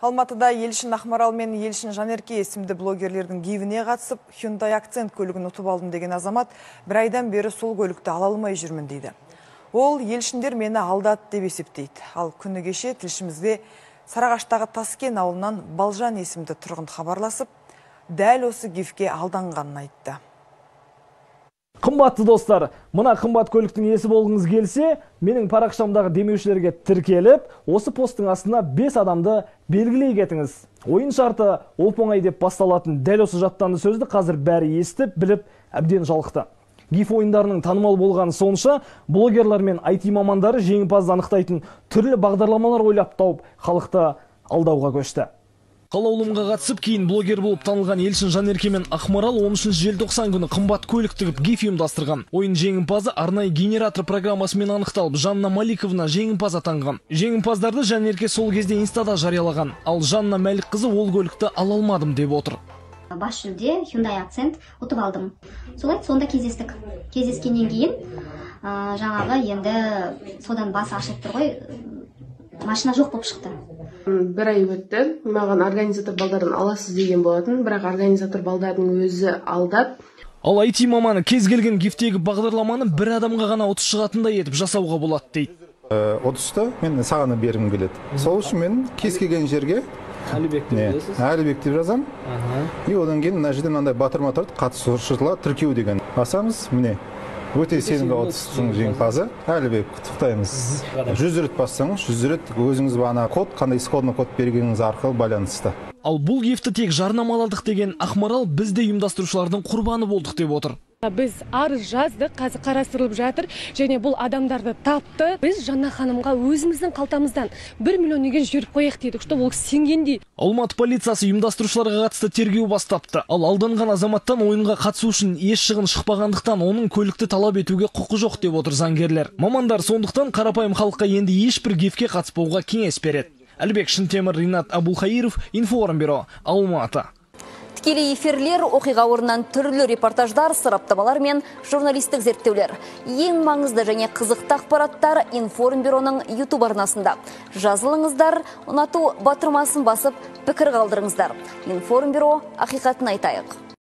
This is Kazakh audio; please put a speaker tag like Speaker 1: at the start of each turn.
Speaker 1: Алматыда Елшін Ақмарал мен Елшін Жанерке есімді блогерлердің гейвіне қатысып, Hyundai Accent көлігін ұтып алдым деген азамат бір айдан бері сол көлікті ала алмай жүрмін дейді. Ол Елшіндер мені алдады деп есептейді. Ал күні кеше тілшімізге Сарыағаштағы Таскен ауылынан Балжан есімді тұрғын хабарласып, дәл осы гифке алданғанын айтты.
Speaker 2: Қымбатты достар, мына қымбат көліктің иесі болғыңыз келсе, менің парақшамдағы демеушілерге тіркеліп, осы посттың астына 5 адамды белгілей кетіңіз. Ойын шарты оп-оңай деп басталатын дәл осы жаттанды сөзді қазір бәрі естіп, біліп, әбден жалықты. GIF ойындарының танымал болғаны сонша, блогерлар мен IT мамандары жеңімпазды анықтайтын түрлі бағдарламалар ойлап тауып, халықты алдауға көшті. Қалаулымға қатысып, кейін блогер болып танылған Елшін Жанерке мен Ақмарал 13 желтоқсан күні қымбат көлік тігіп GIF ұйымдастырған. Ойын жеңімпазы арнайы генератор программасымен анықталып, Жанна Маликовна жеңімпаз атанған. Жеңімпаздарды Жанерке сол кезде инстада жариялаған, ал Жанна Мәлікқызы ол көлікті ала алмадым деп отыр.
Speaker 3: Бас жүлде Hyundai Accent ұтып алдым. Солай сонда кездестік. Кездескеннен кейін жаңағы енді содан басы ашылып тұр ғой, машина жоқ болып шықты.
Speaker 4: Бір ай өтті, маған организатор балдардан аласыз деген болатын, бірақ организатор балдардың өзі алдап.
Speaker 2: Ал IT маманы кез келген гифтегі бағдарламаны бір адамға ғана ұтыс шығатындай етіп жасауға болады дейді.
Speaker 5: Ұтысты мен саған бергім келеді. Сол үшін мен кез келген жерге Әлібек деп жазам. И одан кейін мына жерде мынандай батырма тұрады, қатысушылар тіркеу деген. Басамыз, міне. Өте сенімді ұтыстың жеңімпазы Әлібек, құттықтаймыз. 100 рет бассаңыз, 100 рет өзіңіз бана код, қандай исходный код бергеніңіз арқылы байланысты.
Speaker 2: Ал бұл гифті тек жарнамаладық деген Ақмарал бізде ұйымдастырушылардың құрбаны болдық деп отыр.
Speaker 6: Біз арыз жаздық, қазір қарастырылып жатыр, және бұл адамдарды тапты. Біз Жанна ханымға өзіміздің қалтамыздан 1 миллион деген жіберіп қояқ дедік, что ол сенгендей.
Speaker 2: Алматы полициясы ұйымдастырушыларға қатысты тергеу бастапты. Ал алданған азаматтан ойынға қатысу үшін еш шығын шықпағандықтан оның көлікті талап етуге құқы жоқ деп отыр заңгерлер. Мамандар сондықтан қарапайым халыққа енді ешбір гифке қатыспауға кеңес береді. Әлібек Шынтемір, Ринат Абулхаиров, Информбюро, Алматы.
Speaker 7: Тікелей эфирлер, оқиға орнынан түрлі репортаждар, сараптамалар мен журналистік зерттеулер. Ең маңызды және қызықты ақпараттар Информбюроның YouTube арнасында. Жазылыңыздар, ұнату батырмасын басып, пікір қалдырыңыздар. Информбюро, ақиқатын айтайық.